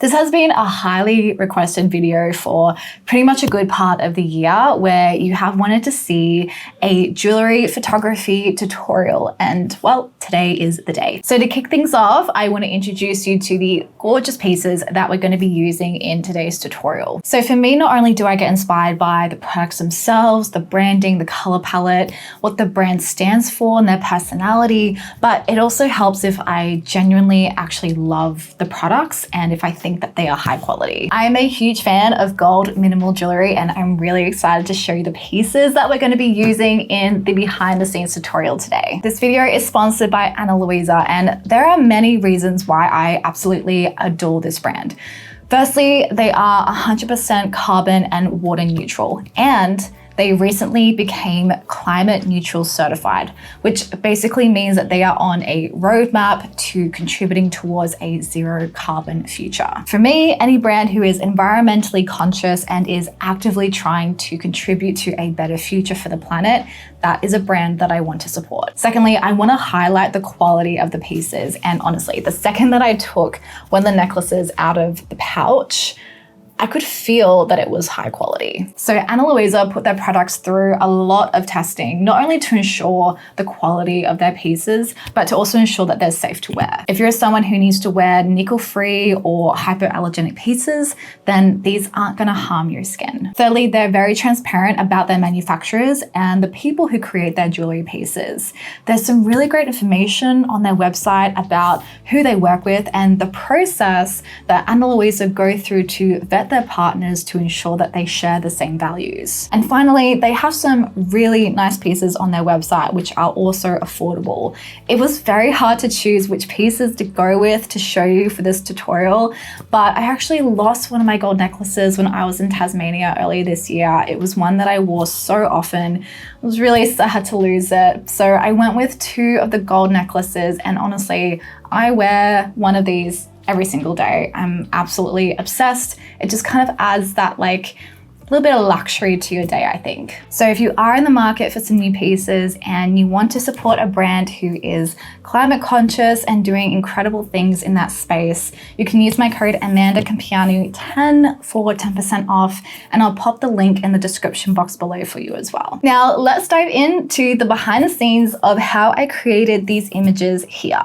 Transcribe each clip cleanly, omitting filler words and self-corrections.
This has been a highly requested video for pretty much a good part of the year, where you have wanted to see a jewelry photography tutorial, and well, today is the day. So to kick things off, I want to introduce you to the gorgeous pieces that we're going to be using in today's tutorial. So for me, not only do I get inspired by the products themselves, the branding, the color palette, what the brand stands for and their personality, but it also helps if I genuinely actually love the products and if I think that they are high quality. I am a huge fan of gold minimal jewelry, and I'm really excited to show you the pieces that we're going to be using in the behind the scenes tutorial today. This video is sponsored by Ana Luisa, and there are many reasons why I absolutely adore this brand. Firstly, they are 100% carbon and water neutral, and they recently became climate neutral certified, which basically means that they are on a roadmap to contributing towards a zero carbon future. For me, any brand who is environmentally conscious and is actively trying to contribute to a better future for the planet, that is a brand that I want to support. Secondly, I want to highlight the quality of the pieces. And honestly, the second that I took one of the necklaces out of the pouch, I could feel that it was high quality. So Ana Luisa put their products through a lot of testing, not only to ensure the quality of their pieces, but to also ensure that they're safe to wear. If you're someone who needs to wear nickel-free or hypoallergenic pieces, then these aren't gonna harm your skin. Thirdly, they're very transparent about their manufacturers and the people who create their jewelry pieces. There's some really great information on their website about who they work with and the process that Ana Luisa go through to vet their partners to ensure that they share the same values. And finally, they have some really nice pieces on their website, which are also affordable. It was very hard to choose which pieces to go with to show you for this tutorial, but I actually lost one of my gold necklaces when I was in Tasmania earlier this year. It was one that I wore so often. It was really sad to lose it. So I went with two of the gold necklaces, and honestly, I wear one of these every single day. I'm absolutely obsessed. It just kind of adds that like little bit of luxury to your day, I think. So if you are in the market for some new pieces and you want to support a brand who is climate conscious and doing incredible things in that space, you can use my code Campeanu10 for 10% off, and I'll pop the link in the description box below for you as well. Now let's dive into the behind the scenes of how I created these images here.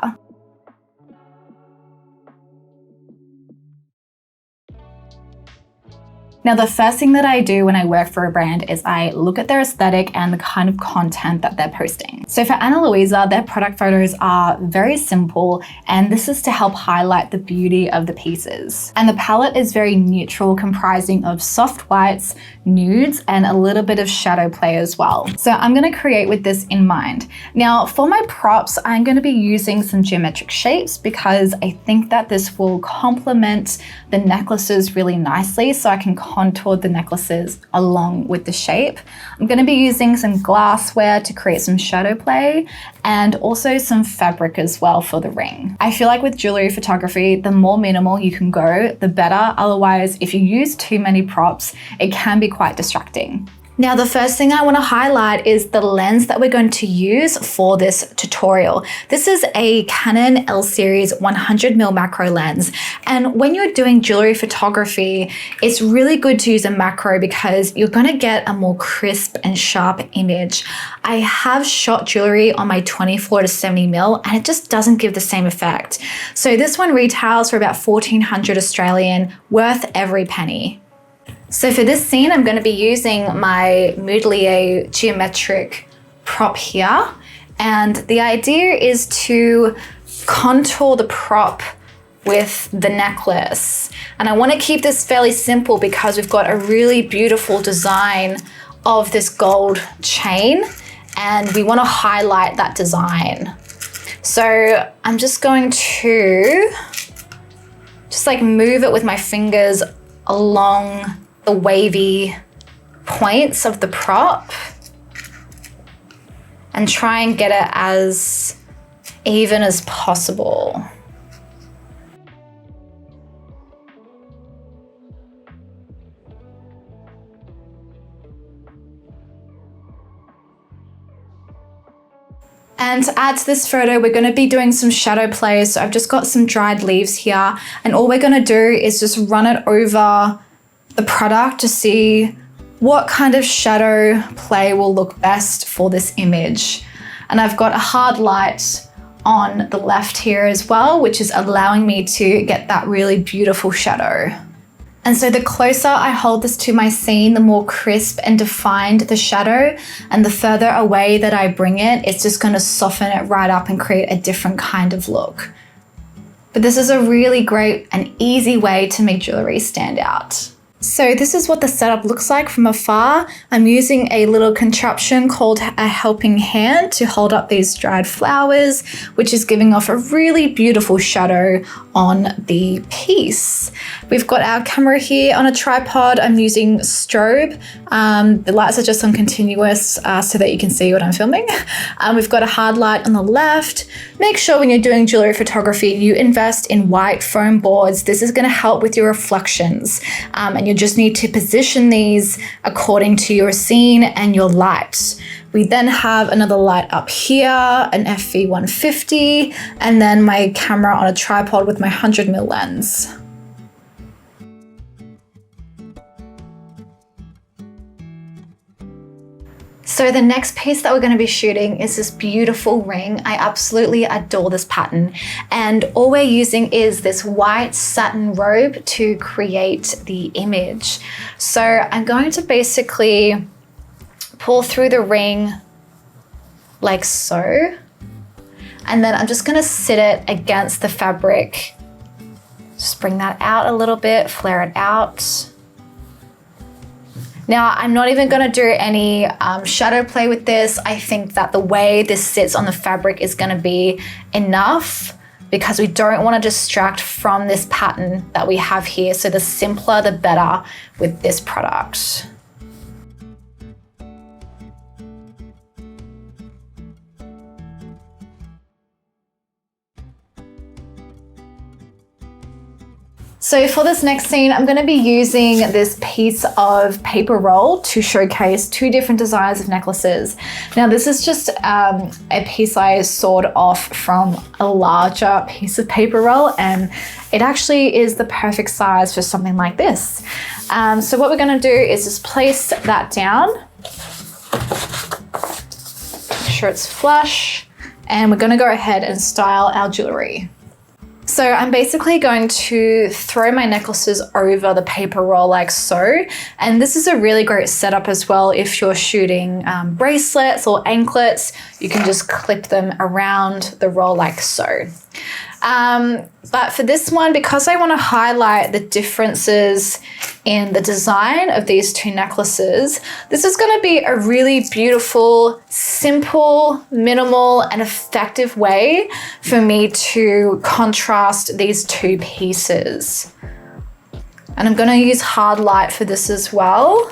Now, the first thing that I do when I work for a brand is I look at their aesthetic and the kind of content that they're posting. So for Ana Luisa, their product photos are very simple, and this is to help highlight the beauty of the pieces. And the palette is very neutral, comprising of soft whites, nudes, and a little bit of shadow play as well. So I'm gonna create with this in mind. Now, for my props, I'm gonna be using some geometric shapes because I think that this will complement the necklaces really nicely, so I can contour the necklaces along with the shape. I'm going to be using some glassware to create some shadow play, and also some fabric as well for the ring. I feel like with jewelry photography, the more minimal you can go, the better. Otherwise, if you use too many props, it can be quite distracting. Now, the first thing I want to highlight is the lens that we're going to use for this tutorial. This is a Canon L series 100mm macro lens. And when you're doing jewelry photography, it's really good to use a macro because you're going to get a more crisp and sharp image. I have shot jewelry on my 24 to 70mm and it just doesn't give the same effect. So this one retails for about 1400 Australian, worth every penny. So for this scene, I'm going to be using my Moodlier geometric prop here. And the idea is to contour the prop with the necklace. And I want to keep this fairly simple because we've got a really beautiful design of this gold chain, and we want to highlight that design. So I'm just going to just like move it with my fingers along the wavy points of the prop and try and get it as even as possible. And to add to this photo, we're going to be doing some shadow play. So I've just got some dried leaves here, and all we're going to do is just run it over the product to see what kind of shadow play will look best for this image. And I've got a hard light on the left here as well, which is allowing me to get that really beautiful shadow. And so the closer I hold this to my scene, the more crisp and defined the shadow, and the further away that I bring it, it's just going to soften it right up and create a different kind of look. But this is a really great and easy way to make jewelry stand out. So this is what the setup looks like from afar. I'm using a little contraption called a helping hand to hold up these dried flowers, which is giving off a really beautiful shadow on the piece. We've got our camera here on a tripod. I'm using strobe. The lights are just on continuous so that you can see what I'm filming. We've got a hard light on the left. Make sure when you're doing jewelry photography, you invest in white foam boards. This is going to help with your reflections, and you just need to position these according to your scene and your light. We then have another light up here, an FV150, and then my camera on a tripod with my 100mm lens. So the next piece that we're going to be shooting is this beautiful ring. I absolutely adore this pattern. And all we're using is this white satin robe to create the image. So I'm going to basically pull through the ring like so. And then I'm just going to sit it against the fabric. Just bring that out a little bit, flare it out. Now, I'm not even going to do any shadow play with this. I think that the way this sits on the fabric is going to be enough, because we don't want to distract from this pattern that we have here. So the simpler, the better with this product. So for this next scene, I'm going to be using this piece of paper roll to showcase two different designs of necklaces. Now this is just a piece I sawed off from a larger piece of paper roll, and it actually is the perfect size for something like this. So what we're going to do is just place that down, make sure it's flush, and we're going to go ahead and style our jewelry. So I'm basically going to throw my necklaces over the paper roll like so. And this is a really great setup as well if you're shooting bracelets or anklets. You can just clip them around the roll like so. But for this one, because I want to highlight the differences in the design of these two necklaces, this is going to be a really beautiful, simple, minimal, and effective way for me to contrast these two pieces. And I'm going to use hard light for this as well.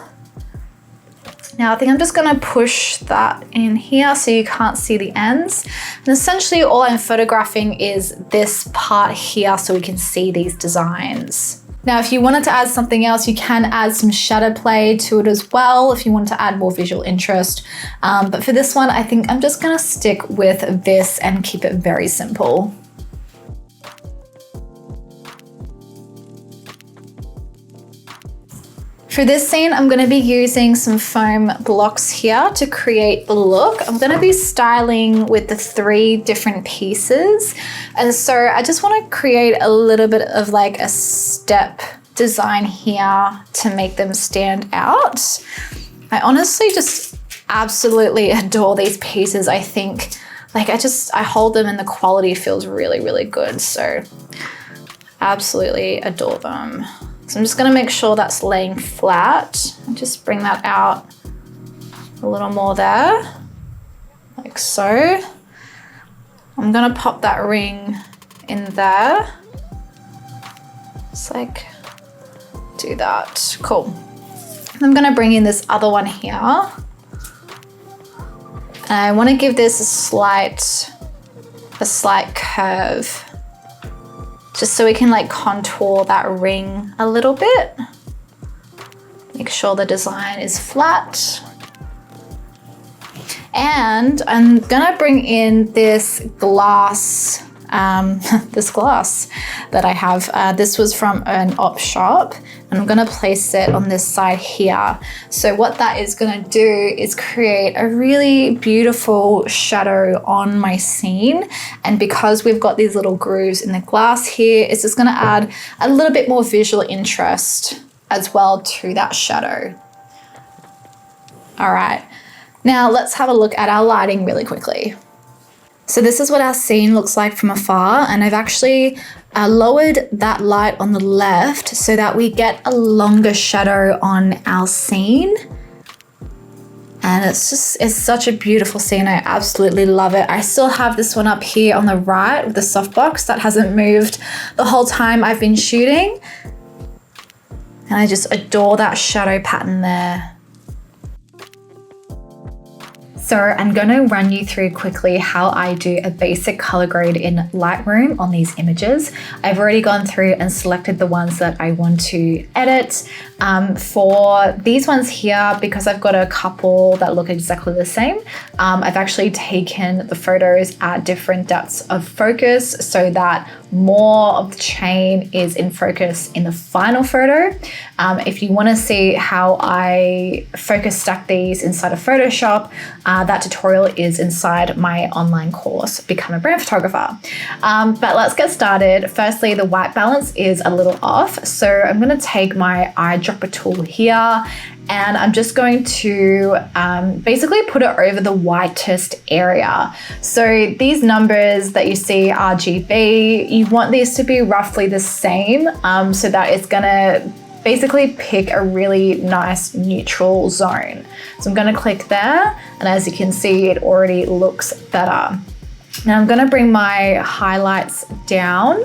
Now I think I'm just going to push that in here so you can't see the ends. And essentially all I'm photographing is this part here so we can see these designs. Now if you wanted to add something else, you can add some shadow play to it as well if you want to add more visual interest. But for this one, I think I'm just going to stick with this and keep it very simple. For this scene, I'm going to be using some foam blocks here to create the look. I'm going to be styling with the 3 different pieces. And so I just want to create a little bit of like a step design here to make them stand out. I honestly just absolutely adore these pieces. I think like I hold them and the quality feels really, really good. So absolutely adore them. So I'm just going to make sure that's laying flat and just bring that out a little more there, like so. I'm going to pop that ring in there. Just like do that. Cool. I'm going to bring in this other one here. And I want to give this a slight curve, just so we can like contour that ring a little bit. Make sure the design is flat. And I'm gonna bring in this glass, this glass that I have. This was from an op shop, and I'm gonna place it on this side here. So what that is gonna do is create a really beautiful shadow on my scene. And because we've got these little grooves in the glass here, it's just gonna add a little bit more visual interest as well to that shadow. All right, now let's have a look at our lighting really quickly. So this is what our scene looks like from afar, and I've actually lowered that light on the left so that we get a longer shadow on our scene. And it's such a beautiful scene. I absolutely love it. I still have this one up here on the right with the softbox that hasn't moved the whole time I've been shooting. And I just adore that shadow pattern there. So I'm going to run you through quickly how I do a basic color grade in Lightroom on these images. I've already gone through and selected the ones that I want to edit. For these ones here, because I've got a couple that look exactly the same, I've actually taken the photos at different depths of focus so that more of the chain is in focus in the final photo. If you want to see how I focus stack these inside of Photoshop, that tutorial is inside my online course, Become a Brand Photographer. But let's get started. Firstly, the white balance is a little off. So I'm going to take my eyedropper tool here, and I'm just going to basically put it over the whitest area. So these numbers that you see RGB, you want these to be roughly the same so that it's gonna basically pick a really nice neutral zone. So I'm gonna click there, and as you can see, it already looks better. Now I'm gonna bring my highlights down.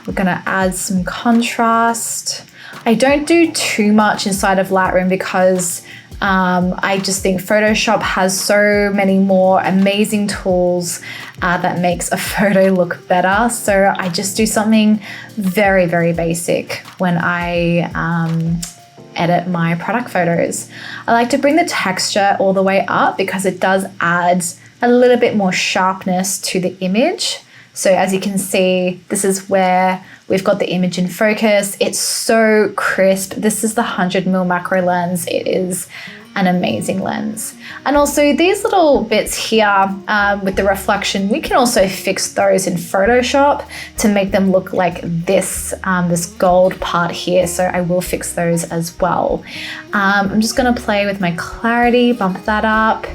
We're gonna add some contrast. I don't do too much inside of Lightroom because I just think Photoshop has so many more amazing tools that makes a photo look better. So I just do something very, very basic when I edit my product photos. I like to bring the texture all the way up because it does add a little bit more sharpness to the image. So as you can see, this is where we've got the image in focus. It's so crisp. This is the 100mm macro lens. It is an amazing lens. And also these little bits here with the reflection, we can also fix those in Photoshop to make them look like this, this gold part here. So I will fix those as well. I'm just gonna play with my clarity, bump that up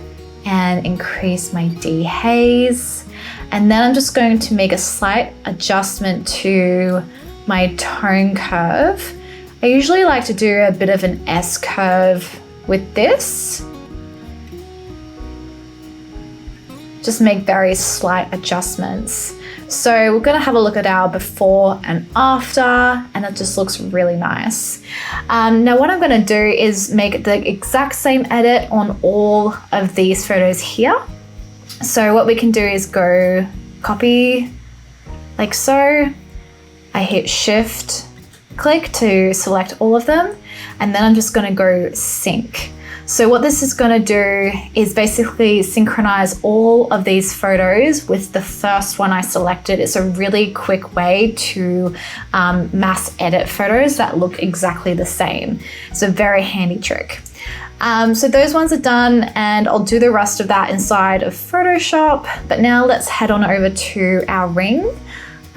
and increase my dehaze. And then I'm just going to make a slight adjustment to my tone curve. I usually like to do a bit of an S curve with this. Just make very slight adjustments. So we're gonna have a look at our before and after, and it just looks really nice. Now what I'm gonna do is make the exact same edit on all of these photos here. So what we can do is go copy like so. I hit shift click to select all of them, and then I'm just going to go sync. So what this is going to do is basically synchronize all of these photos with the first one I selected. It's a really quick way to mass edit photos that look exactly the same. It's a very handy trick. So those ones are done, and I'll do the rest of that inside of Photoshop. But now let's head on over to our ring.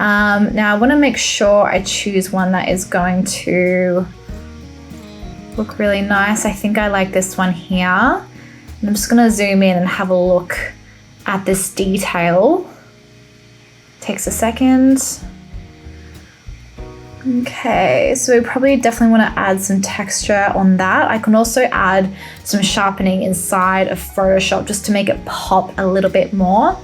Now I want to make sure I choose one that is going to look really nice. I think I like this one here. And I'm just going to zoom in and have a look at this detail. Takes a second. Okay, so we probably definitely want to add some texture on that. I can also add some sharpening inside of Photoshop just to make it pop a little bit more.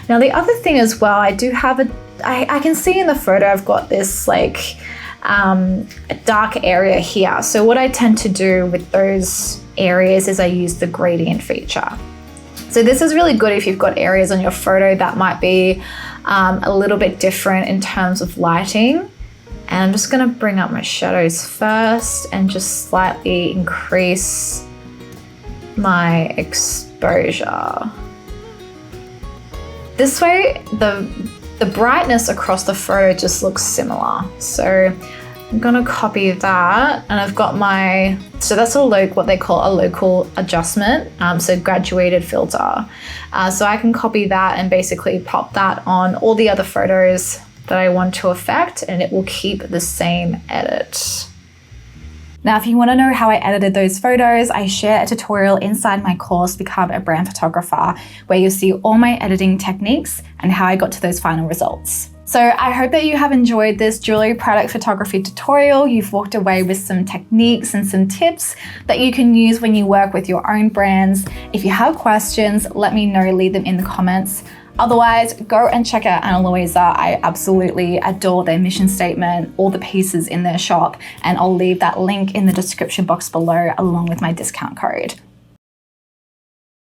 Now the other thing as well, I do have I can see in the photo I've got this like a dark area here. So what I tend to do with those areas is I use the gradient feature. So this is really good if you've got areas on your photo that might be a little bit different in terms of lighting. And I'm just gonna bring up my shadows first and just slightly increase my exposure. This way, the brightness across the photo just looks similar. So I'm gonna copy that, and I've got my, so that's what they call a local adjustment, so graduated filter. So I can copy that and basically pop that on all the other photos that I want to affect, and it will keep the same edit. Now, if you want to know how I edited those photos, I share a tutorial inside my course, Become a Brand Photographer, where you'll see all my editing techniques and how I got to those final results. So I hope that you have enjoyed this jewelry product photography tutorial. You've walked away with some techniques and some tips that you can use when you work with your own brands. If you have questions, let me know, leave them in the comments. Otherwise, go and check out Ana Luisa. I absolutely adore their mission statement, all the pieces in their shop, and I'll leave that link in the description box below along with my discount code.